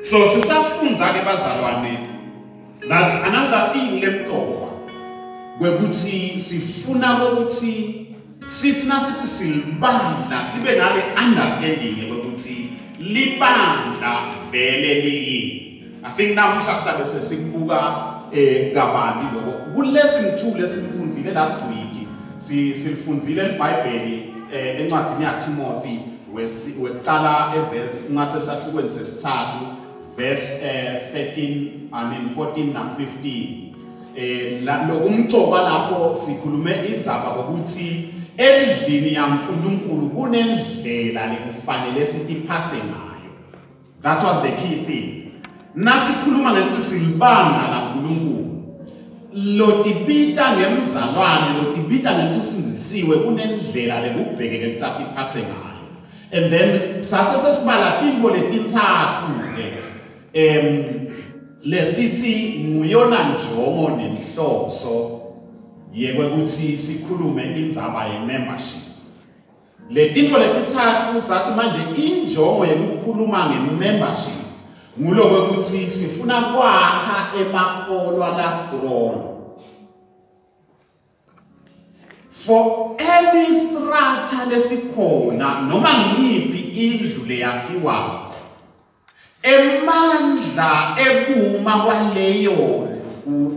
So sisafundza ke bazalwane, that's another thing lemtoba kwekuthi sifuna ukuthi sithi silibandla sibe nale understanding ukuthi libandla vele liyini. I think namuhla sihlabe sesibuka kabanti lokho ku lesson 2 lesimfundzile last week silifundzile iBhayibheli encwadini yaTimothy wekuqala everse ungathi sahlukweni sesithathu verse 14 na 15 lokumcoka lapho sikhulume indzaba ukuthi endlini yaNkulunkulu kunendlela lekufanele siphathe ngayo. That was the key thing. Nasikhuluma ngesi silibanga laNkulunkulu lotibita ngemzalwane lotibita ngethusinzisiwe kunendlela lekubhekeke kutsapha iphathe ngayo. And then sase sesibala tintfo letintsatfu lesithi nguyona njongo nenhloso yekwekuthi sikhulume indzaba ye-membership. Le tintfo letitsatfu sathi manje injongo yekukhuluma nge-membership ngulokwekuthi sifuna kwakha emakholwa la strong. For any structure lesikhona noma ngiphi indlu leyakhiwa emandla ekuma kwaleyo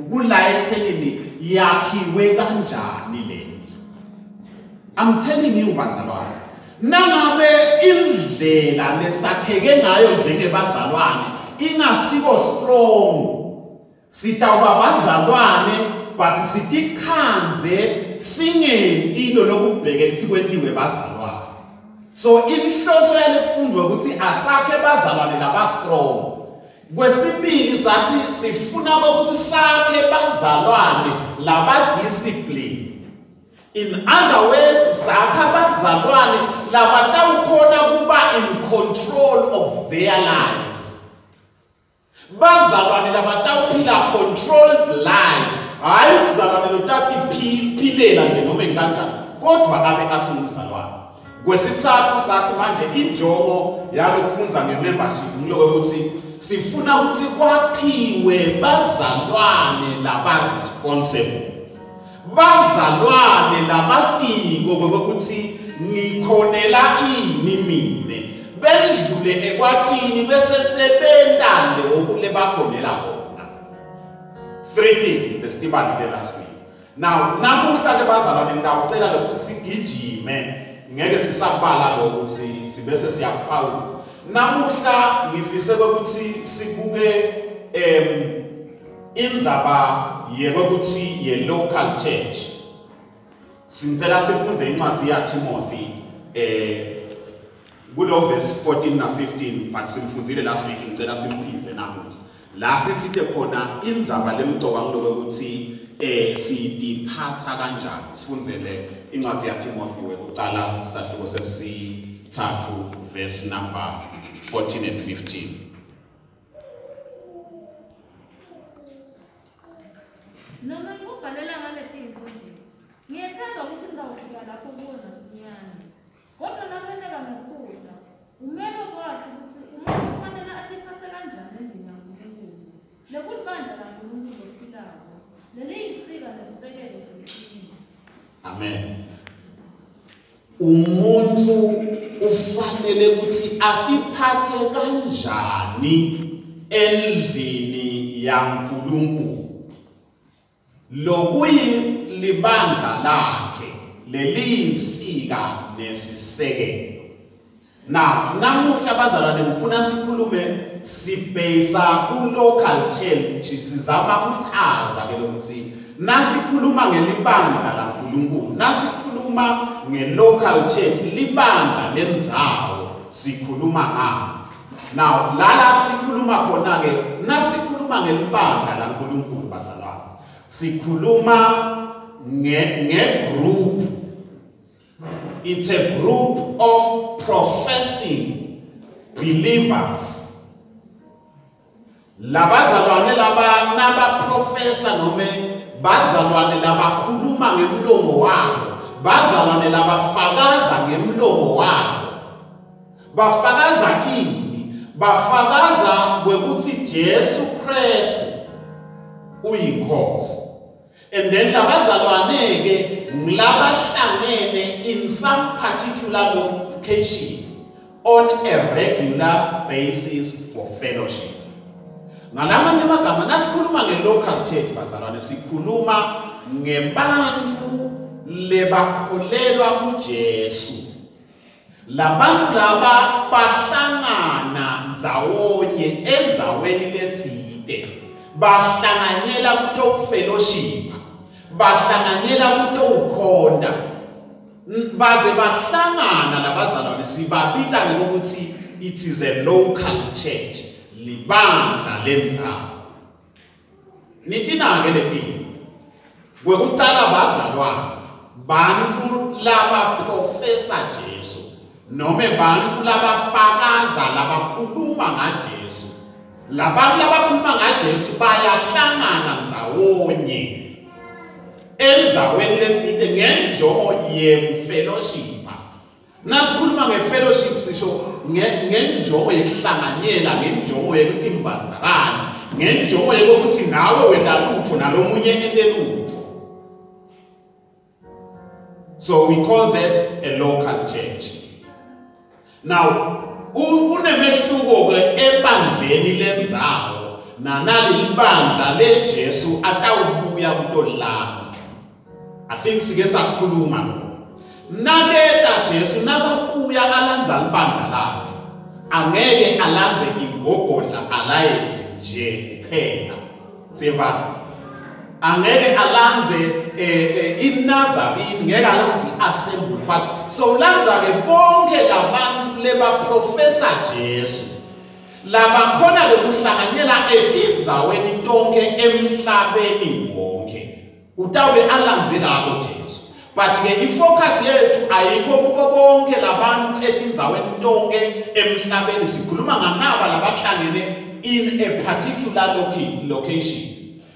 kula ethelini yakhiwe kanjani lendlu. I'm telling you bazalwane, nangabe indlela lesakheke ngayo njengebazalwane ingasiko strong sitawuba bazalwane but sithi khanze singentilo lokubheke kuthi kwentiwe bazalwane. So inhloso yalekufundwa ukuthi asakhe bazalwane laba strong. Kwesibili sathi sifuna ukuthi sakhe bazalwane laba disciplined. In other words, sakha bazalwane labatawukhona kuba in control of their lives. Bazalwane labatawuphila controlled lives. Hayi uzalwane lotapiphilela nje noma enkanjani kodwa abe athi umzalwane. Kwesithathu sathi manje injongo yalokufundza nge-membership ngilokho sifuna ukuthi kwakhiwe bazalwane laba responsible. Bazalwane labatiko kokuthi ngikhonela ini mine bendlule ekwakhini bese sebendale okule bakhonela bona. Three things lesitibalile last week. Now namuhla ke bazalwane ngidawucela lokuthi sigijime ngeke sisabala lokho sibese siyaphawula. Namuhla ngifise ukuthi sibuke indzaba yekokuthi ye local church. Singicela sifunze incwadi yaTimothy kulo verse 14 na 15 but simfundzile last week ngicela simphindze namuhla. La sithi khona indzaba lemcoka ngiloko ukuthi sitiphatha kanjani. Sifundzele incwadi yaTimothy wekuqala sahluko sesithathu verse number 14 and 15. Noma ngibhalela ngale tinto nje. Ngiyethanda ukuthi ngizawufika lapho kuwona sinyane. Kodwa nakwenzeka ngekudla, umelo kwathi ukuthi umuntu kufanele atiphathe kanjani endlini yaNkulunkulu. Lekubandla laNkulunkulu ophilayo. Leliyisika nesisekelo sempilo. Amen. Umuntu ufanele ukuthi atiphathe kanjani endlini yaNkulunkulu. Lokuyilibandla lakhe leliyinsika nesisekelo. Now namuhla bazalwane ngifuna sikhulume sibheka ku local church sizama ukuchaza ke lokuthi nasikhuluma ngelibandla laNkulunkulu nasikhuluma ngelocal church libandla lendzawo sikhuluma ngalo. Now lala sikhuluma khona ke nasikhuluma ngelibandla laNkulunkulu bazalwane sikhuluma group. It's a group of professing believers. Labazalwane laba naba professor nome bazalwane laba khuluma ngemlomo wabo, bazalwane laba fakaza ngemlomo wabo. Bafakaza ini bafakaza ukuthi Jesu Kristu uyinkosi. And then labazalwane ke nglabahlangene in some particular location on a regular basis for fellowship. Ngalamanye amagama nasikhuluma nge-local church bazalwane sikhuluma ngebantu lebakholelwa kuJesu. Labantu laba bahlangana ndzawonye endzaweni letsite. Bahlanganyela kuto fellowship. Bahlanganyela kuto ukhonda. Baze bahlangana labazalwane sibabita ngokuthi it is a local church. Libandla lendzawo. Nitina ke letini. Kwekucala bazalwane bantfu laba profesa Jesu nome bantfu labafakaza labakhuluma ngaJesu. Labantu labakhuluma ngaJesu bayahlangana ndzawonye endzaweni letsite ngenjongo yekufellowshipa. Nasikhuluma ngefellowship sisho ngenjongo yekuhlanganyela, ngenjongo yekutimbandzakana, ngenjongo yokuthi nawe wenda lutho nalomunye ente lutho. So we call that a local church. Now, unemehluko ke ebandleni lendzawo nanali libandla leJesu atawubuya kutolandza. I think sike sakhuluma lo. Naketa Jesu nakabuya alandza libandla lakhe. Angeke alandze ingogodla alliance nje kuphela. Siva. Angeke alandze iNazarene, ngeke alandze assembly but so landza ke bonke labantu leba profesa Jesu. Labakhona ke kuhlanganyela etindzaweni tonke emhlabeni wonke. Utawube alandze labo Jesu. But ke ifocus yethu ayikho kubo bonke labantu etindzaweni tonke emhlabeni. Sikhuluma nganaba labahlangene in a particular location.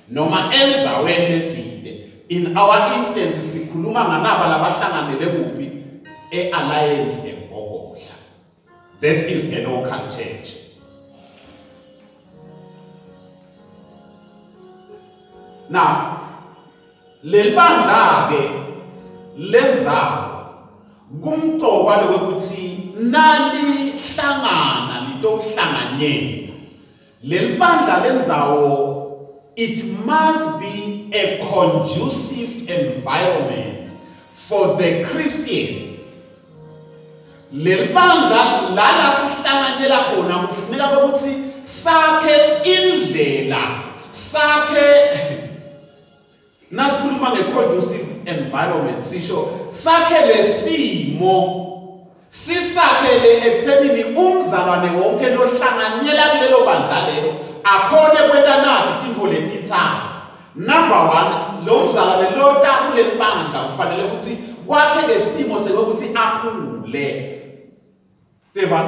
Noma endzaweni letsite. In our instance sikhuluma nganaba labahlanganele kuphi e-alliance eMgogodla. That is a local church. Now, lelibandla ke lendzawo kumqoka lokuthi nalihlangana litohlanganyela. Lelibandla lendzawo it must be a conducive environment for the Christian. Lelibandla lala sihlanganyela khona kufuneka ukuthi sakhe indlela, sakhe nasikhuluma nge-conducive environment sisho sakhe lesimo sisakhele ekuthenini umzalwane wonke lohlanganyela kulelo bandla lelo akhone kwenta nathi tintfo letitsatfu. Number one, lo mzalwane lota kuleli bandla kufanele ukuthi kwakhe lesimo sekuthi akhule. Seva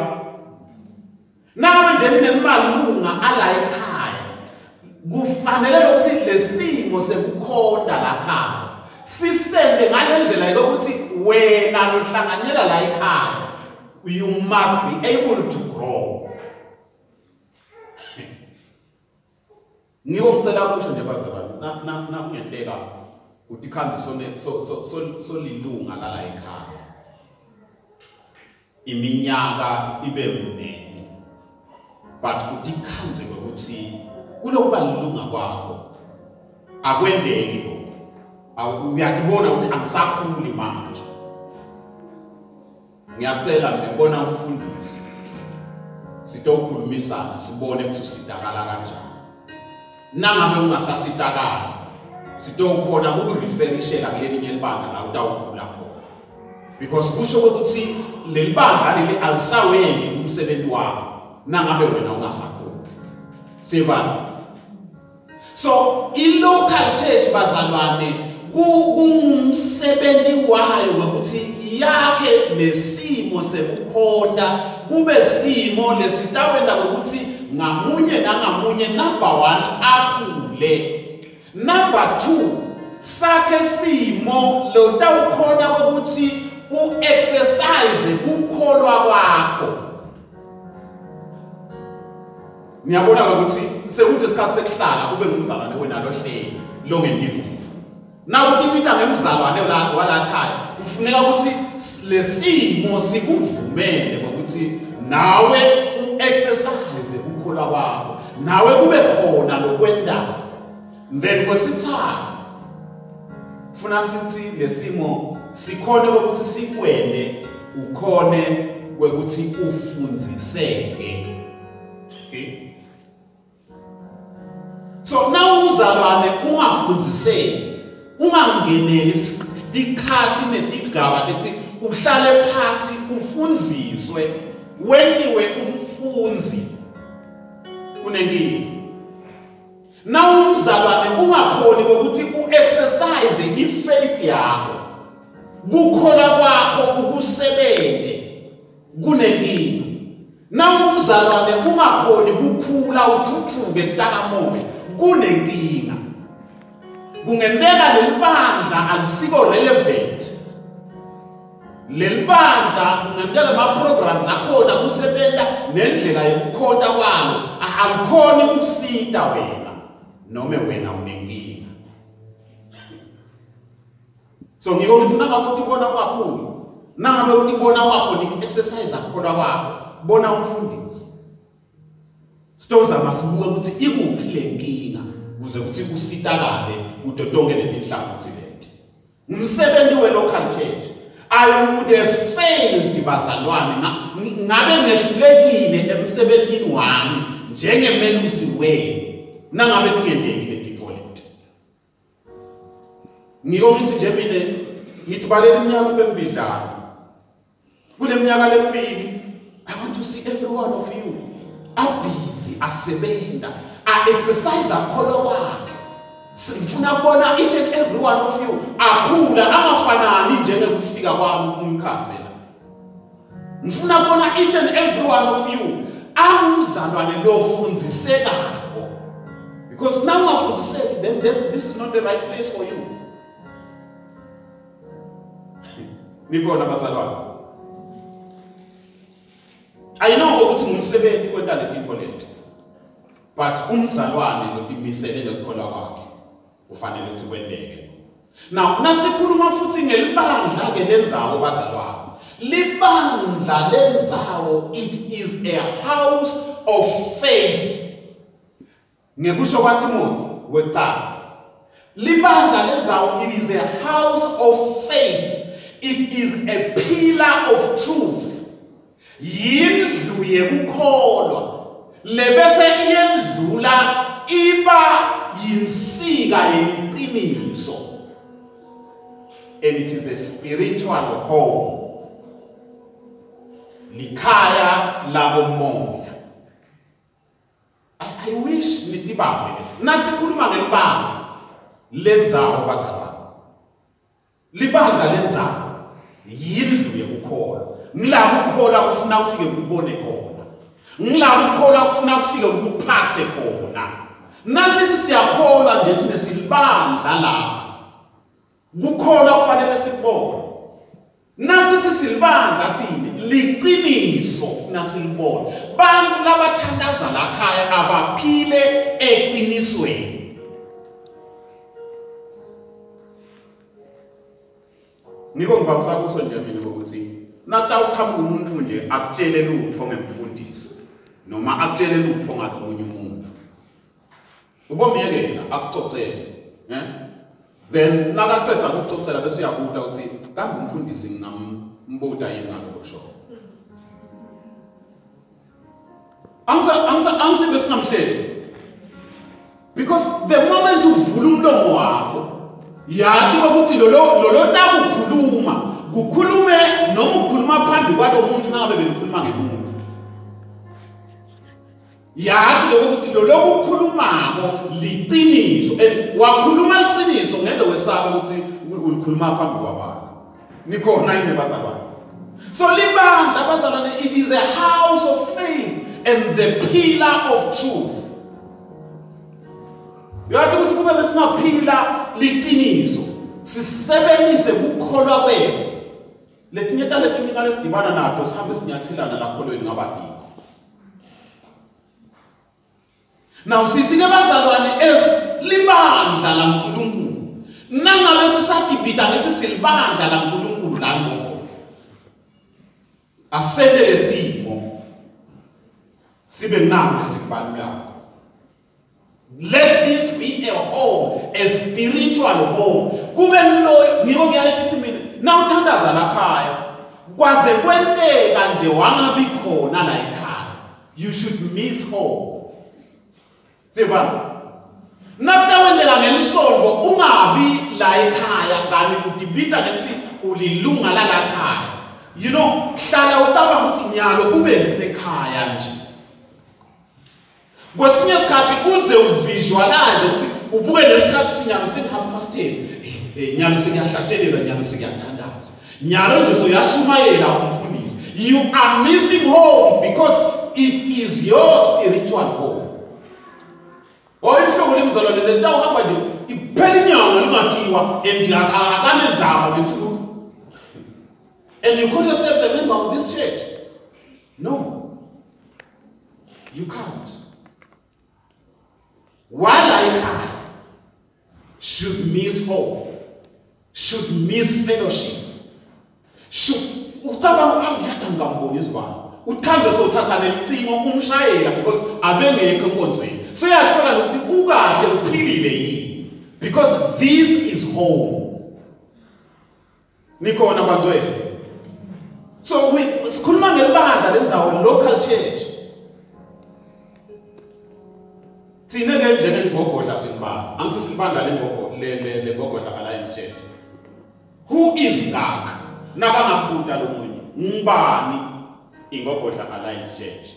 nawe nje ninemalunga ala ekhaya kufanele ukuthi lesimo sekukhonda la khaya sisende ngalendlela yokuthi wena lohlanganyela la ekhaya you must be able to grow. Ngiyocela kusho nje bazalwane na kungenteka ukuthi khanze solilunga la ekhaya iminyaka ibe mnene but uthi khanze ukuthi kulokuba lilunga kwakho akwendeki lokho. Uyakubona ukuthi angisakhuli manje. Ngiyacela ngibona umfundisi sitokhulumisana sibone ukuthi usidakala kanjani. Nangabe ungasasitakala sitokhona ukureferishela kulelinye libandla la utawukhula khona. Because kusho ukuthi leli bandla leli alisawendi umsebenzi wakho nangabe wena ungasakhona. Sivana. So i-local church bazalwane kungumsebenzi wayo ukuthi yakhe lesimo sekukhonda kube simo lesitawenda ukuthi ngamunye nangamunye number 1 akhule. Number 2 sakhe simo lotawukhona ukuthi u-exercise ukukholwa kwakho. Ngiyabona ukuthi sekuthi isikhathi sekuhlala kube ngumzalwane wena lo hleli lo ngenilutho. Na ukipita ngemzalwane wala khaya kufuneka ukuthi lesimo sikuvumele ukuthi nawe uexercise ukukholwa kwakho. Nawe kube khona lokwenda. Then kwesithathu funa sithi lesimo sikhona ukuthi sikwende ukhone ukuthi ufundziseke. So now umzalwane ungafundziseki, ungangeneli isikhathi netigaba lethi uhlale phasi ufundziswe, wentiwe umfundzi unenkinga. Now umzalwane ungakhoni ukuthi uexercise ifaith yakho, kukholwa kwakho ukusebente kunenkinga. Now umzalwane ungakhoni kukhula uthuthuke ntakamoya kunenkinga. Kungenzeka lelibandla alisiko relevant. Lelibandla kungenzeka ama programs akhona kusebenza nendlela yokukhonta kwalo akukhoni ukusita wena noma wena unenkinga. So ngiko ngithi nangabe utibona kakhulu, nangabe utibona kwakho ni exercise akholwa kwakho, bona umfundisi. Stoza masibuke ukuthi ikuphi lenkinga ukuze ukuthi kusitakale utotonge lelinhlangothi leti. Umsebenzi we local church I would have failed bazalwane ngabe ngehlulekile emsebenzini wami njengemelusi wenu nangabe kungentengile default. Ngiko ngithi nje mina ngithi balela iminyaka bembidlana. Kule minyaka lemibili I want to see every one of you busy asebenza exercise akholwa kwakhe. Sifuna ukubona each and every one of you akhula angafanani njengekufika kwami umkhansela. Ngifuna ukubona each and every one of you angumzalwane lo fundzisekayo. Because now ungafundziseki then this is not the right place for you. Nikona bazalwane. I know ukuthi ngumsebenzi kwenta letinto leti. But umzalwane lotimisele lokukholwa kwakhe kufanele ukuthi kwendeke. Now nasikhuluma futhi ngelibandla ke lenzawo bazalwane. Libandla lenzawo it is a house of faith. Ngekusho kwaTimothy wecala. Libandla lenzawo it is a house of faith. It is a pillar of truth. Yindlu yekukholwa lebese iyendlula iba yinsika yeliqiniso, and it is a spiritual home, likhaya labomoya. I wish nitibambe nasikhuluma ngelibandla lenzawo bazalwane. Libandla lenzawo yindlu yekukholwa. Ngilabo ukholwa kufuna ufike kubone khona. Ngilabo ukholwa kufuna ufike ukuphathe khona. Nasithi siyakholwa nje thina silibandla lapha. Kukholwa kufanele sikubone. Nasithi silibandla thina liqiniso ufuna silibone. Bantu labathandaza lakhaya abaphile eqinisweni. Ngiko ngivamisa kuso nje mina ukuthi natawukhamba umuntu nje akutshele lutho ngemfundisi noma akutshele lutho ngalomunye umuntu ubomiyekela akucocela then nakacetha ukucocela bese uyabuta ukuthi kambe umfundisi ngingambuta yini ngalokho angithi besingamhleli because the moment uvula umlomo wakho yathi ukuthi lolo tabu ukhuluma kukhulume noma ukukhuluma phambi kwalo muntu nangabe benikhuluma ngemuntu. Yathi lokho ukuthi lokho ukukhulumako liqiniso and wakhuluma liqiniso ngeke wesaba ukuthi ukhuluma phambi kwabantu. Nikhona yini bazalwane? So libandla bazalwane it is a house of faith and the pillar of truth. Yathi ukuthi kube besingaphila liqiniso sisebenzise ukukholwa kwethu. Letinye ngale sidibana nato sihambe sinyathilana lakholweni ngababili. Now sithi ke bazalwane libandla laNkulunkulu. Nangabe sisadibita ngithi silibandla laNkulunkulu la ngoba. Asendele simo. Sibe nami lesikubalula. Let this be a home, a spiritual home. Kube ngiko ngiyayithi mina na uthandaza lakhaya kwaze kwenteka nje wangabi khona la ekhaya. You should miss home. Sivana. Naptawendeka ngelisondvo ungabi la ekhaya ngani udibita ngithi ulilunga la ekhaya. You know, hlala ucabanga ukuthi nyalo kube ngisekhaya nje. Kwesinye isikhathi uze uvisualize ukuthi ubuke lesikhathi sinyalo sing-10:30. Nyalo singahlatshelelwa, nyalo singiyathandazwa. Nyalo nje soyashumayela umfundisi. You are missing home because it is your spiritual home. Oyihlobo lemzalo le ntawuhamba nje iphela inyanga lingakiwa akanenzaba lethu. And you call yourself a member of this church? No. You can't. While I can, should miss home, should miss fellowship, should utaba uyatha ngambonizwa uthanze sothatha nelicingo umshayela because abengekho enkonzweni so yahlola ukuthi ukahle uphilile yini because this is home. Nikhona bantwethu. So sikhuluma ngelibandla lenzawo local church. Thina ke njengengogodla simbala. Angithi sibandla lengogodla Alliance Church. Who is like? Nakangabuta lo munye. Ngubani ingogodla Alliance Church?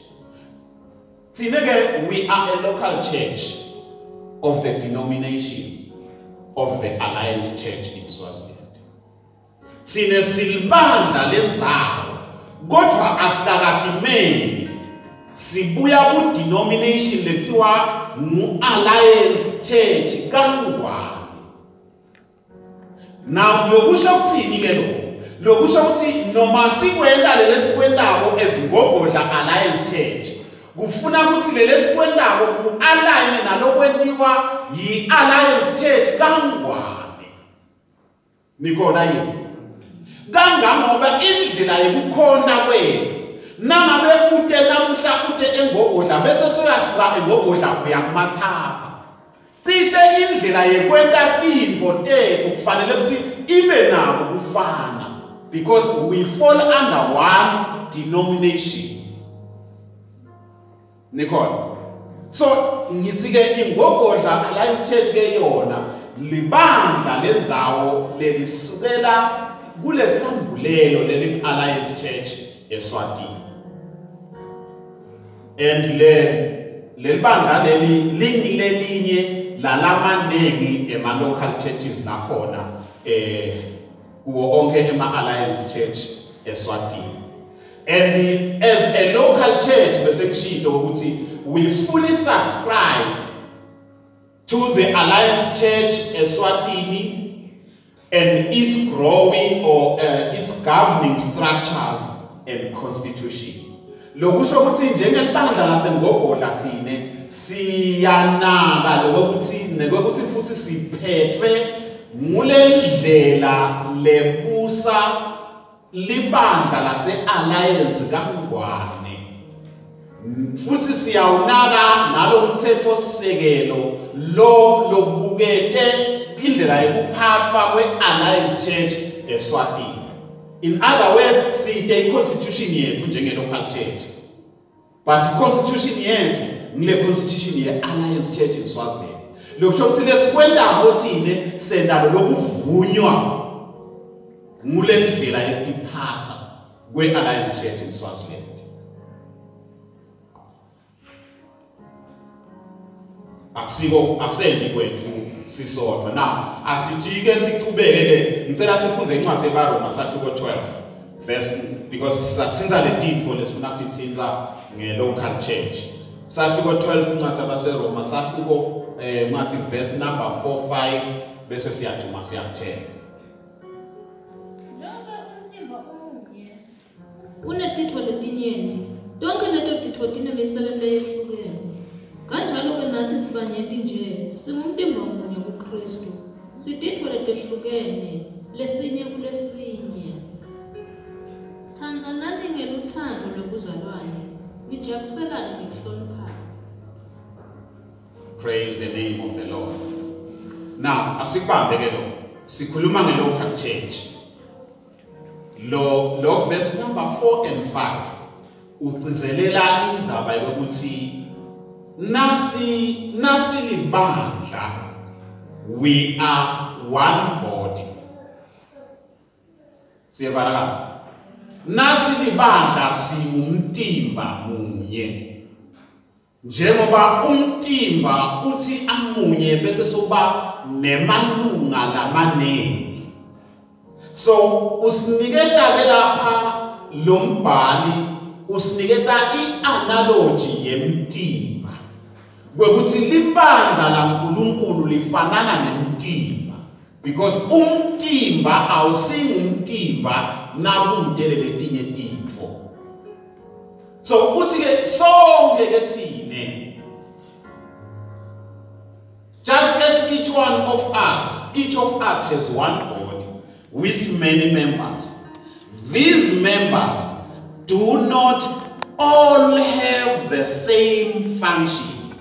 Thina ke we are a local church of the denomination of the Alliance Church in Swaziland. Thina silibandla lenzawo kodwa asikakadimeli. Sibuya ku denomination lethiwa Alliance Church kaNgwane. Now lokusho ukuthini ke lokusho ukuthi noma sikwenda lesikwendako ezingogodla Alliance Church kufuna ukuthi lesikwendako ku-align nalokwentiwa yi-Alliance Church kaNgwane. Nikhona yini? Kangangoba indlela yokukhona kwethu nangabe ute namhla ute engogodla bese soyasuka engogodla kuya kumathapha. Cishe indlela yekwenta tintfo tethu kufanele ukuthi ibe nabo kufana because we fall under one denomination. Nikhona. So ngithi ke ingogodla Alliance Church ke yona libandla lenzawo lelisukela kulesambulelo leli Alliance Church eSwatini. And lelibandla leli lingelinye lalamanengi ema local churches nakhona kuwo onke ema Alliance Church eSwatini. And as a local church bese ngishito ukuthi we fully subscribe to the Alliance Church eSwatini and its growing or its governing structures and constitution. Lokusho ukuthi njengelibandla lasengogodla thine siyanaka lokuthi nekokuthi futhi siphethwe ngulendlela lebusa libandla lase-Alliance kaNgwane. Futhi siyawunaka nalomthetho sisekelo lobukete indlela yokuphathwa kwe-Alliance Church eSwatini. In other words, siyite constitution yethu njenge-local church. But constitution yethu ngile constitution ye-Alliance Church in Swaziland. Lokusho ukuthi lesikwendako thine sendalo lokuvunywa ngule ndlela yokuphatha kwe-Alliance Church in Swaziland. Akusiko asendi kwethu sisodwa. Now asijike siqhubeke ke ngicela sifunze incwadi eBaroma sahluko 12 verse because sisathinza le tintfo lesifuna ukuthinza nge-local church. Sahluko 12 incwadi abaseRoma sahluko ngathi verse number 4-5 bese siyaduma siyakuthela. Unetitfo letinyenti. Tonke leto titfo tinemisebenti leyehlukene. Kanjalo ke nathi sibanyenti nje singumtimba munye kuKristu. Siditho letehlukene lesinye kulesinye. Thandanani ngeluthando lokuzalwane. Nijabuselane ngokuhloniphana. Praise the name of the Lord. Now, asikubambe ke lo. Sikhuluma nge-local church. Lo verse number 4 and 5 ugcizelela indzaba yokuthi nasi libandla, we are one body. Siyevana nasi libandla singumtimba munye. Njengoba umtimba uthi amunye bese soba nemalunga lamanengi. So usiniketa ke lapha lombhali usiniketa i-analogy yemtimba. Kwekuthi libandla laNkulunkulu lifanana nemtimba because umtimba awusingumtimba nakude letinye tintfo. So uthi ke sonke ke thine, just as each of us has one body with many members. These members do not all have the same function.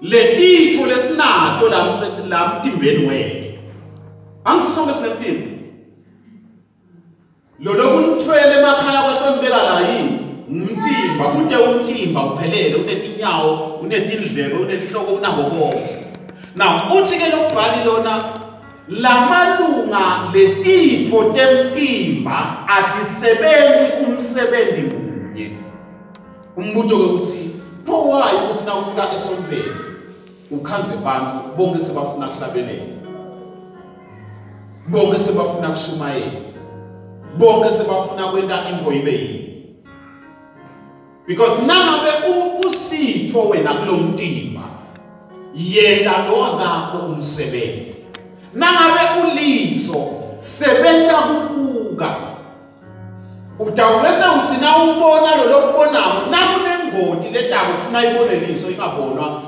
Letitho lesinato lamtimbeni wethu. Angithi sonke sinemtimba. Lo lokuntwele emakhaya kwaTombeka la yini? Umtimba, kude umtimba uphelele, unetinyawo, unetindlebe, unenhloko, unako konke. Now, uthi ke lokubhali lona lamalunga letitho temtimba atisebenzi umsebenzi munye. Umbuto ke uthi pho why uthi na ufika esonfeni ukhanze abantu bonke sebafuna kuhlabelela. Bonke sebafuna kushumayela. Bonke sebafuna kwenta info ibe yini. Because nangabe usitho wena kulomtimba yena lo akakho umsebenzi. Nangabe uliso sebenta kubuka. Utawubese uthi na ubona lo lokubonako nakunengoti letako ufuna ibone liso ingabonwa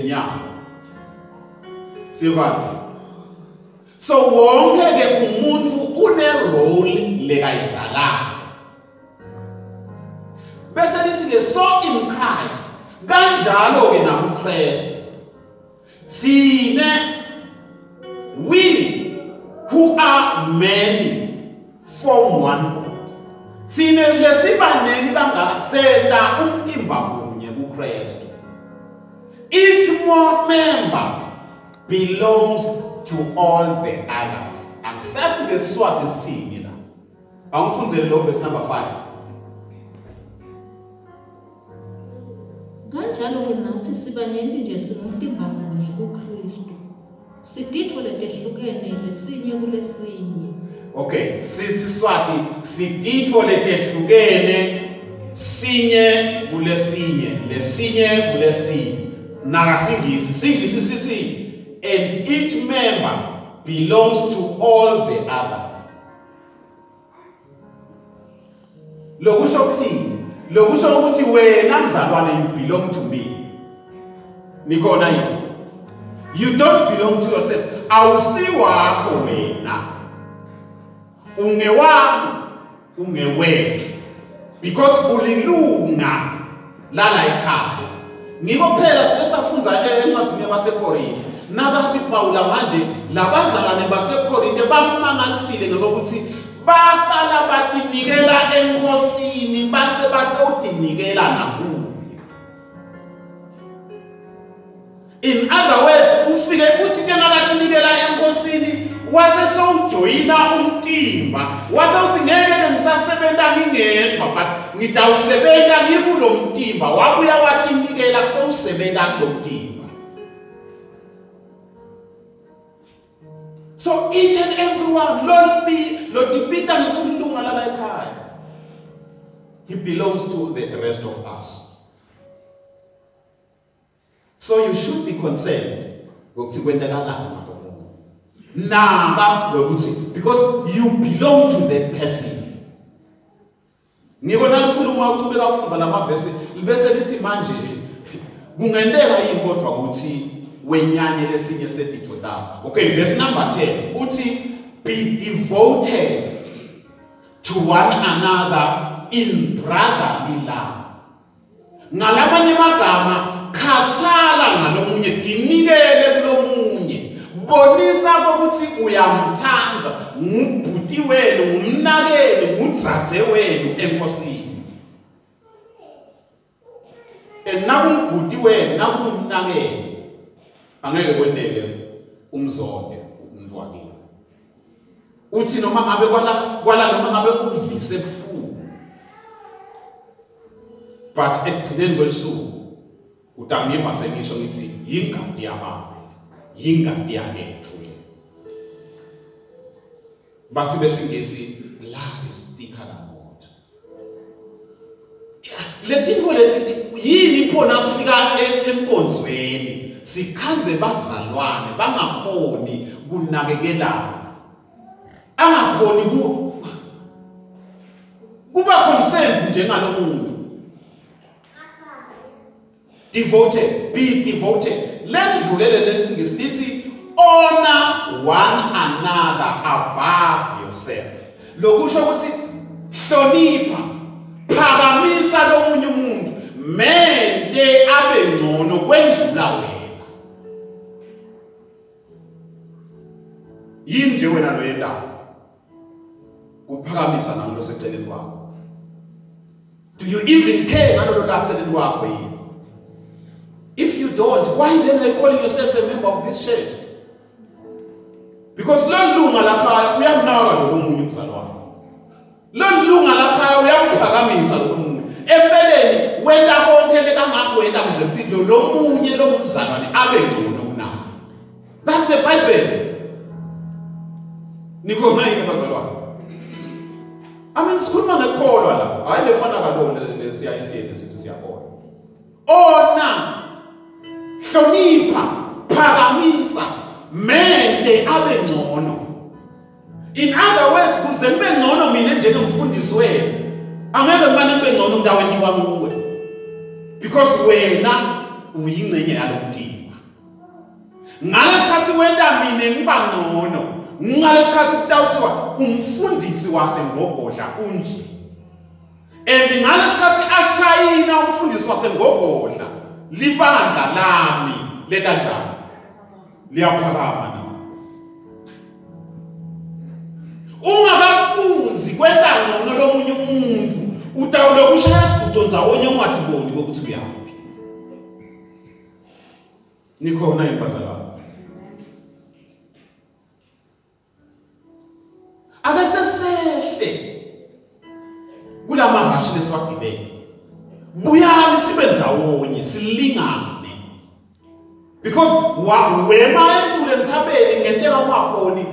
nyama. Sivana. So wonke ke umuntu une role lekayidlala. Bese lithi ke so in Christ kanjalo ke nakuKristu. Sine we who are many form one body. Sine lesibanengi kangaka senda umtimba munye kuKristu. Each more member belongs to all the others. Accept the sword is seen. Angifundzele lo verse number 5. Kanjalo ke nathi sibanyenti nje singumtimba munye kuKristu. Siditho letehlukene lesinye kulesinye. Okay, sithi Swati siditho letehlukene sinye kulesinye, lesinye kulesinye. Nakasingisi, singisi sithi and each member belongs to all the others. Lokusho kuthini? Lokusho ukuthi wena mzalwane you belong to me. Nikhona yini? You don't belong to yourself. Awusi wakho wena. Ungewami, ungewethu. Because ulilunga lala ekhaya. Ngiko phela sisafunza encwadini yabaseKorinte. Nabathi Paula manje labazalwane baseKorinte bamangalisile ngokuthi baqala batinikela enkosini base batotinikela nakuye. In other words, ufike uthi ke nakatinikela enkosini wase sowujoyina umtimba wase uthi ngeke ke ngisasebenza ngingedwa but ngitawusebenza ngikulo mtimba wabuya watinikela kusebenza kulo mtimba. So each and everyone, he belongs to the rest of us. So you should be concerned because you belong to the person. kungenteka yini kodwa ukuthi wenyanye lesinye seditho lakho. Okay, verse number 10 uthi be devoted to one another in brotherly love. Ngalamanye magama khathala ngalomunye, dinikele kulomunye, bonisa ukuthi uyamthanda, ngubhuti wenu, ngumnakeni, ngudzadze wenu enkosini. Nakungubhuti wenu, nakungumnakeni, angeke kwendeke umzonde umuntu wakini. Uthi noma ngabe kwala noma ngabe uvise ebuhlungu, but ekugcineni kwelisuku utangiva sengisho ngithi yingadi yababe, yingadi yakethu le. Bathi besingisi blood is thicker than water. Letintfo leti yini phona sifika enkonzweni sikhanze bazalwane bangakhoni kunakekelana, angakhoni kuba consent njengalomunye. Devoted, be devoted. Lendlulele lesingisi lithi honor one another above yourself. Lokusho ukuthi hlonipha, phakamisa lomunye umuntu, mente abe ngcono kwendlula wena. Yini nje wena lo yendawo kuphakamisa nalo seceleni kwakho? Do you even care ngalolo laceleni kwakho yini? If you don't, why then are you calling yourself a member of this church? Because lolunga lakhaya uyamnaka lomunye umzalwane. Lolunga lakhaya uyamphakamisa lomunye. Empeleni wenda konke lekangakwenza kuze kuthi lomunye lomzalwane abe ngcono kunawe. That's the Bible. Nikhona yini bazalwane? Sikhuluma ngekholwa la. Hayi lefana kalona lesiyayisiyene sithi siyakholwa. Ona hlonipha, phakamisa, mente abe ngcono. In other words, kuze nibe ngcono mina njengomfundisi wenu, angeke ngibane nibe ngcono ndaweni kwamuwe. Because wena uyingcenye yalomtimba. Ngalesikhathi wenda mina ngiba ngcono, ngalesikhathi kutawuthiwa umfundisi waseNgogodla unje. And ngalesikhathi ashayina umfundisi waseNgogodla, libandla lami lekanjani liyaphakama na. Ungakafunzi kwenta ngcono lomunye umuntu utawuloku ushaya isibhudo ndzawonye ungadiboni ukuthi uyaphi. Nikhona impazalana. Akasesehle kulamahashi leswagibele. Buyani sibe ndzawonye silingane. Because wema entule ntsabeni ngenteka ungakhoni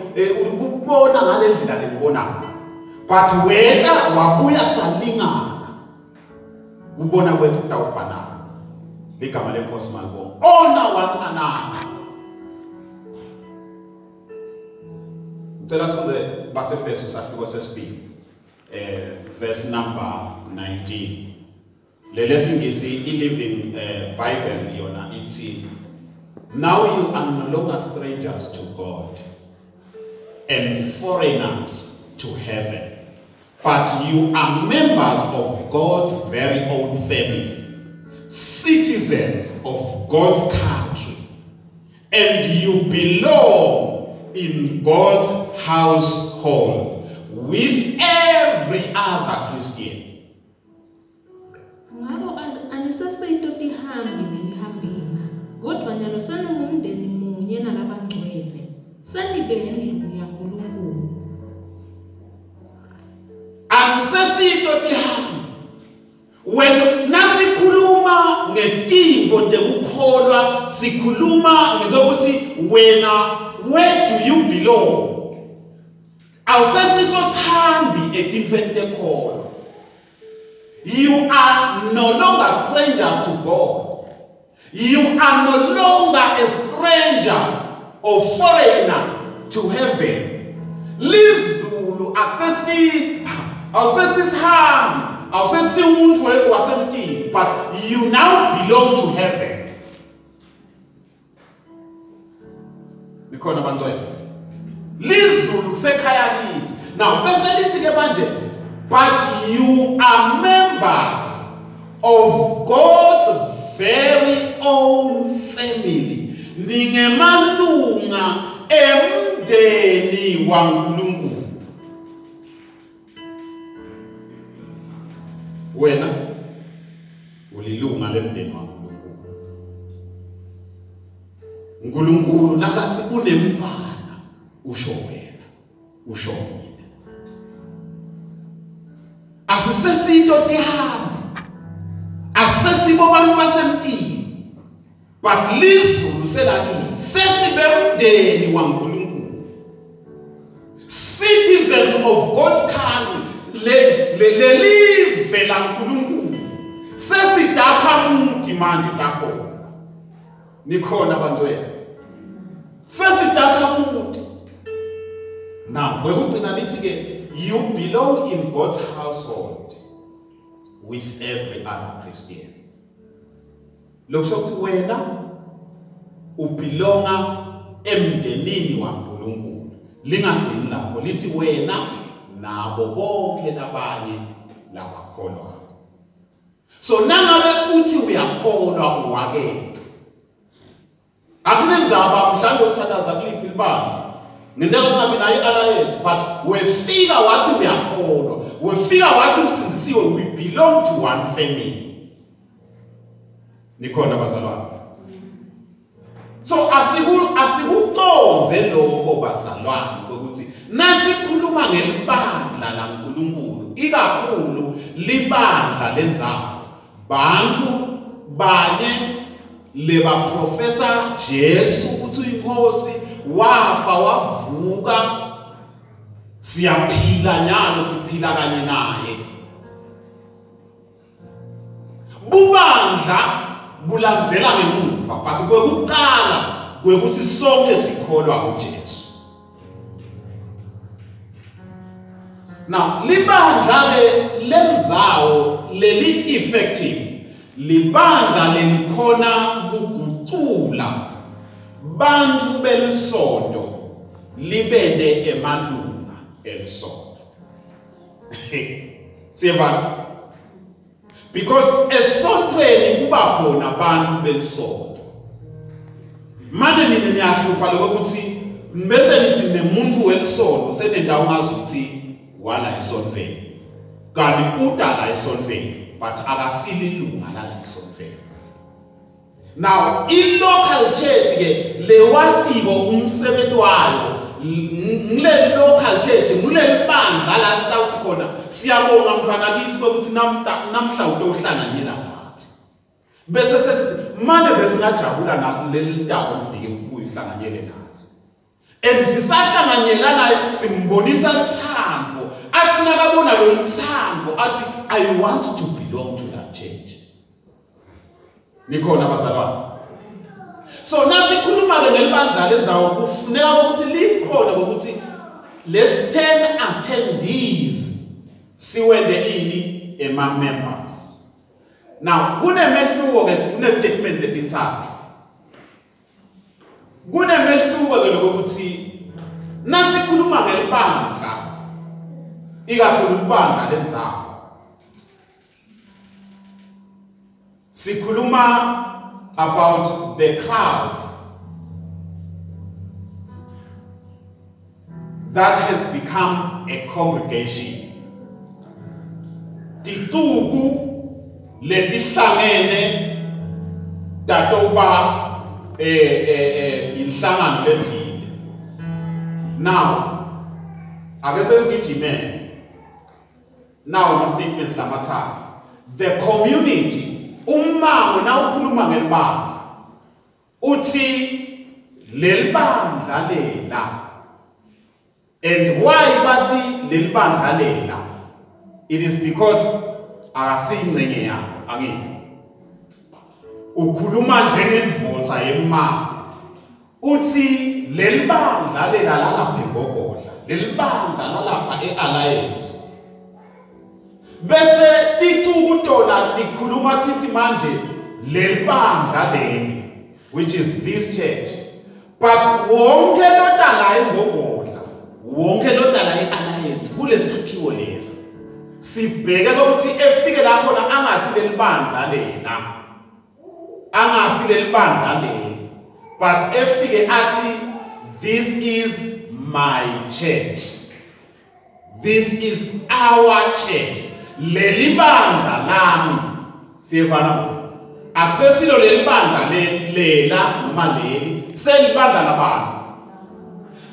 ukubona ngale ndlela lengibona ngayo. But wehla wabuya salingana. Kubona kwethu kutawufanana. Ligama lenkosi malibonga. Honor one another. Ngicela sifunze baseFesu sahluko sesibili. Verse number 19. Lele singisi i-Living Bible yona ithi, now you are no longer strangers to God and foreigners to heaven, but you are members of God's very own family, citizens of God's country, and you belong in God's household with every other Christian. Ngabo anisasayito tihambi nemihambini, kodwa nyalo sana ngumndeni munye nalabangcwele, sanibe endlu yaNkulunkulu. Anisasayito tihambi. When nasikhuluma ngetintfo tekukholwa, sikhuluma ngokuthi wena where do you belong? Awusesiso sihambi etintfweni tekholwa. You are no longer strangers to God. You are no longer a stranger or foreigner to heaven. Lizulu awusesihambi, awusesi umuntu wasemtini, but you now belong to heaven. Nikhona abantwana. Lizulu kusekhaya kithi. Now bese lithi ke manje, but you are members of God's very own family. Ningemalunga emndeni waNkulunkulu. Wena ulilunga lemndeni waNkulunkulu. uNkulunkulu nakathi unemntwana usho wena, usho mina. Asisesito tihambi. Asesibo bantu basemtini. But lizulu selakithi sesibemndeni waNkulunkulu. Citizens of God's country, lelive laNkulunkulu. Sesidakha muti manje takhona. Nikhona abantwana. Sesidakha muti. Now, bekugcina lithi ke, you belong in God's household with every other Christian. Lokusho ukuthi wena ubelonga emndenini waNkulunkulu. Lingagcini lapho lithi wena nabo bonke labanye labakholwa. So nangabe uthi uyakholwa uwakethu. Akunenzaba mhlawumbe uthandaza kuliphi libanga. Ngindeka kungabi nayo alliance, but wefika wathi uyakholwa. Wefika wathi usindisiwe, we belong to one family. Nikhona bazalwane. So asikuconze lokho bazalwane ukuthi nasikhuluma ngelibandla laNkulunkulu, ikakhulu libandla lenzayo. Bantu banye leba professor Jesu uthi inkosi wafa wavuka, siyaphila nyalo siphila kanye naye. Bubandla bulandzela ngemuva, but kwekucala kwekuthi sonke sikholwa kuJesu. Now libandla lenzawo leli effective, libandla lelikhona kugucula bantu belisonto libende emalunga elisonto. Siyevana? Because esontweni kuba khona abantu belisonto. Manje nini niyahlupa lokuthi bese nithi nemuntu welisonto senendawo ngazuthi wala esontweni. Kanti udala esontweni but akasililunga la esontweni. Now in local church ke lewatiko umsebenzi wayo ngile local church ngile bandla la sitawuthi khona siyabonga mfana kithi ukuthi namhla utohlanganyela nathi. Bese sesithi manje besingajabula na leli ndaba lifike ukuyihlanganyele nathi. And sisahlanganyela naye simbonisa uthando. Athi nakabona lo uthando athi I want to belong to that church. Nikhona bazalwane. So nasikhuluma ke ngelibandla lenzawo kufuneka ukuthi likhona ukuthi let's 10 attendees siwende ini ema members. Now kunemehluko ke kunestatement letithathu. Kunemehluko ke lokuthi nasikhuluma ngelibandla ikakhulu ibandla lenzawo. Sikhuluma about the crowds that has become a congregation. Tituku letihlangene datoba inhlangano lethile. Now ake sesigijime. Now my statements lamathathu. The community ummango na ukhuluma ngelibandla uthi lelibandla lela. And why bathi lelibandla lela? It is because akasingcenye yakho angithi. Ukhuluma njengendvodza yemmango. Uthi lelibandla lela lalapha eNgogodla, lelibandla lalapha eAlliance. Bese tituku tona tikhuluma tithi manje lelibandla leli, which is this church, but wonke lodala engogodla wonke lodala ealliance kulesakhiwo lesi sibheke ukuthi efike la khona angathi lelibandla lena angathi lelibandla leli but efike athi this is my church, this is our church. Leli bandla lami siyevana manje akusesilo leli bandla lela noma leli selibandla labantu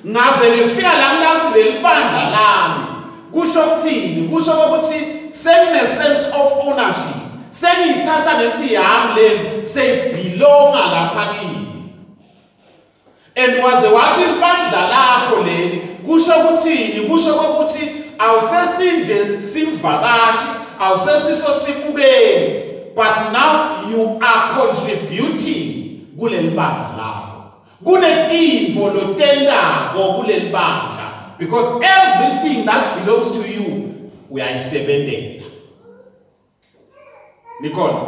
ngaze lefika la ngathi leli bandla lami kusho ukuthini kusho ukuthi sengine sense of ownership sengiyithatha nethi yami leli seyibelonga lapha kimi and waze wathi ibandla lakho leli kusho ukuthini kusho ukuthi awusesinje sivakashi awusesiso sibukeli but now you are contributing kuleli bandla lakho kunetimvo lotendako kuleli bandla because everything that belongs to you uyayisebenzela nikhona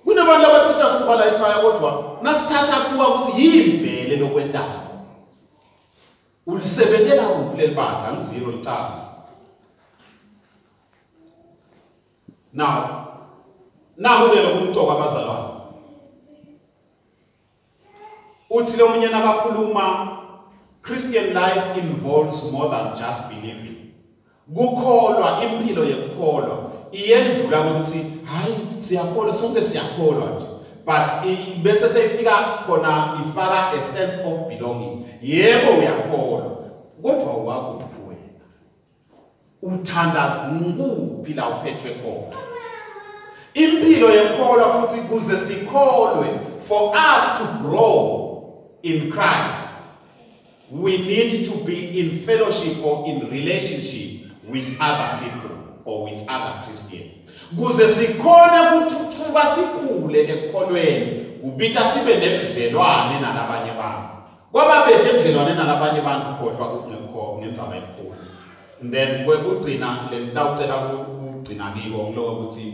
kunabantu abaphila ukuthi bala ekhaya kodwa nasithatha kuwa ukuthi yimvele lokwendalo ulisebenzela kuphi leli bandla ngiziro lithatha now ke lokumcoka abazalwane uthi lo munye nakakhuluma Christian life involves more than just believing kukholwa impilo yekukholwa iyendlula ukuthi hayi siyakholwa sonke siyakholwa nje but bese seyifika khona ifaka a sense of belonging yebo uyakholwa kodwa wakuphi wena uthandaza ngukuphi la uphethwe khona impilo yekholwa futhi kuze sikholwe for us to grow in Christ we need to be in fellowship or in relationship with other people or with other Christians kuze sikhona ukuthuthuka sikhule ekukholweni ubita sibe nebudlelwane nalabanye abantu kwababethe ebudlelwane nalabanye abantu khohlwa ngendzaba enkulu and then kwekugcina le ntawucela ukugcina kibo ngiloko ukuthi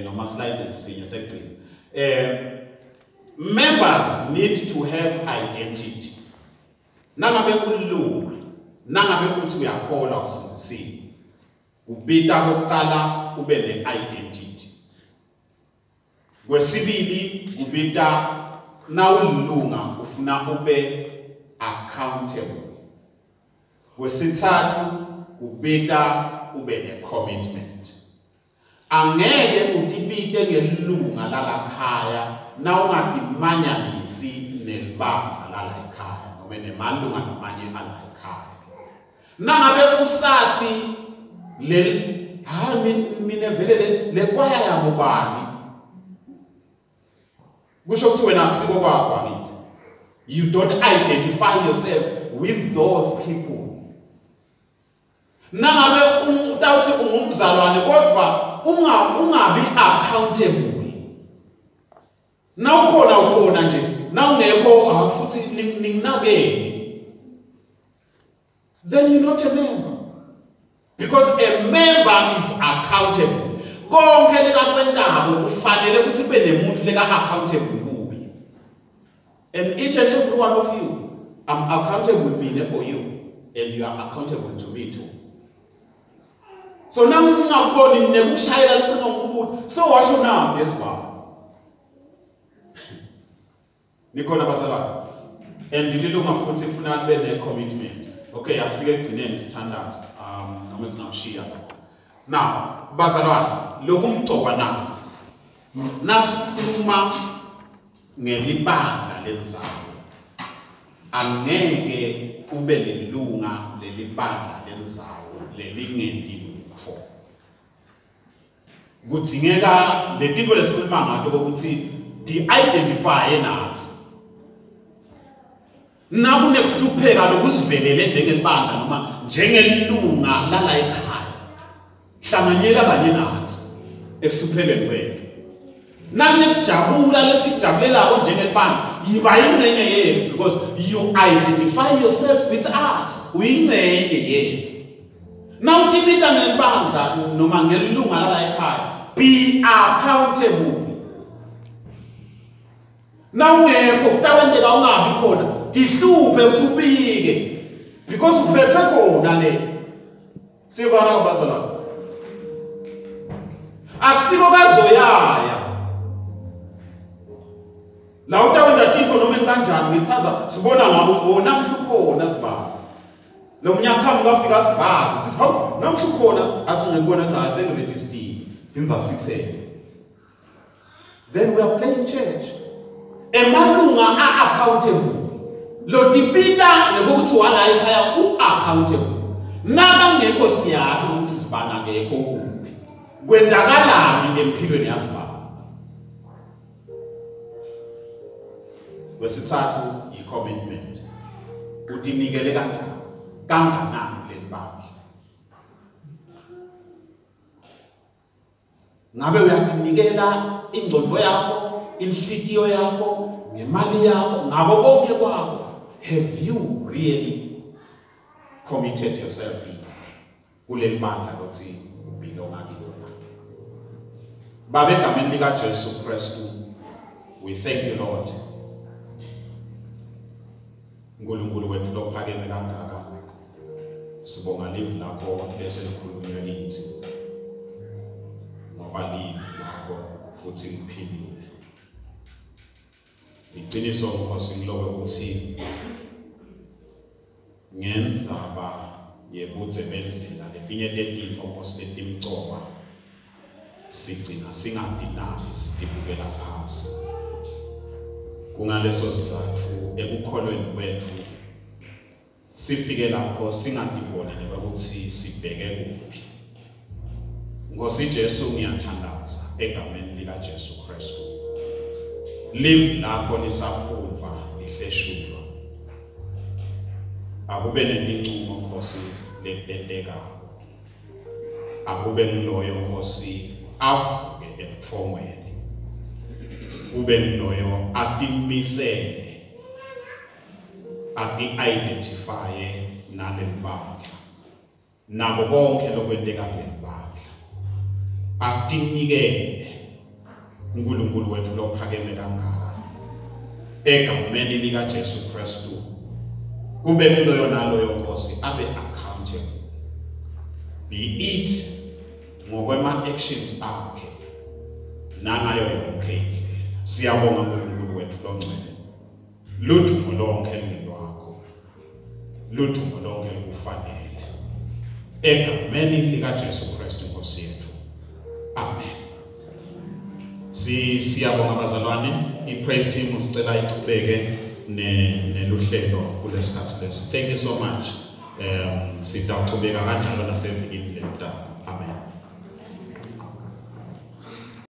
noma slides sinye sekugcina members need to have identity nangabe kulunga nangabe kuthi uyakholwa usindisile ubita kokuqala ube ne-identity kwesibili ubita nawulunga ufuna ube accountable kwesithathu ubita ube ne-commitment angeke utibite ngelunga lalakhaya nawungatimanyanyisi nelibandla lala ekhaya noma nemalunga namanye ala ekhaya nangabe usathi mina vele le kwaya yangubani kusho ukuthi wena akusiko kwakho angithi you don't identify yourself with those people nangabe utawuthi ungumzalwane kodwa ungabi accountable nawukhona ukhona nje nawungekho futhi ninginakeni then you're not a member because a member is accountable konke lekakwendako kufanele ukuthi kube nemuntu leka accountable kuye and each and every one of you I'm accountable mina for you and you are accountable to me too so nangingaboni nekushayela licino ngokubuthi so washo na yesibaba nikhona bazalwane and lilunga futhi kufuna kube ne commitment okay asifike egcineni sithandaza noma singamshiya now bazalwane lokumcoka nawo nasikhuluma ngelibandla lenzawo angeke ube lelunga lelibandla lenzawo lelingenti lutho kudzingeka letinto lesikhuluma ngato ukuthi di-identify nathi nakunekuhlupheka lokusivelele njengelibandla noma njengelunga lala ekhaya hlanganyela kanye nathi ekuhluphekeni kwethu nakunekujabula lesikujabulelako njengelibandla yiba ingcenye yethu because you identify yourself with us uyingcenye yethu nawutibita nelibandla noma ngelunga lala ekhaya be accountable nawungekho kutawenteka ungabi khona dihluphe ukuthi ubike because uphethwe khona le sivana kubazalwane akusiko bazoyaya la utawenda tintfo noma kanjani ngithanza sibona ngabo ubona mhlukhona sibaba lo mnyakhamu kafika sibhazi sithi hawu namhlukhona asingekubona sathi sengiregister inza sithele. Then we are playing church. Emalunga are accountable. Lo dipita ngokuthi wala ekhaya u-accountable. Naka ngekho siyazi ukuthi sibana ngekho kuphi. Kwendakalani empilweni yasibaba. Wesithathu i-commitment. Utinikele kanjani? Kanganani kuleli bandla? Ngabe uyatinikela ingqondo yakho, inhlitiyo yakho, ngemali yakho, ngabo konke kwakho. Have you really committed yourself in kuleli bandla lothi belonga kulona? Baba egameni lika Jesu Kristu, we thank you Lord. Nkulunkulu wethu lophakeme kangaka. Sibonga live lakho bese likhulunywa kithi. Ngoba live lakho futhi liphilile. Iqiniso Nkosi ngiloko ukuthi ngendzaba yebudze bendlela letinye tetinto Nkosi letimcoka sigcina singadinaki sitibukela phasi. Kungaleso sizathu ekukholweni kwethu sifike lapho singadiboni ukuthi sibheke kuphi. Nkosi Jesu ngiyathandaza egameni lika Jesu Kristu. Live lapho lisafundwa lihleshulwa. Akube netincumo Nkosi letentekayo. Akube ngiloyo Nkosi avuke ebuthongweni. Kube ngiloyo atimisele ati-identifye naleli bandla nabo bonke lokwenteka kuleli bandla atinikele uNkulunkulu wethu lophakeme kangaka egameni lika Jesu Kristu. Kube kuloyo naloyo Nkosi abe accountable, be it ngokwema actions akhe nangayo yonke indlela. Siyabonga uNkulunkulu wethu longcwele. Ludumo lonke lilwakho, ludumo lonke lukufanele egameni lika Jesu Kristu Nkosi yethu. Amen. Siyabonga bazalwane, i-praise team usicela iqhubeke neluhlelo kulesikhathi lesi. Thank you so much. Sitaqhubeka kanjalo nasevikini lentaba. Amen.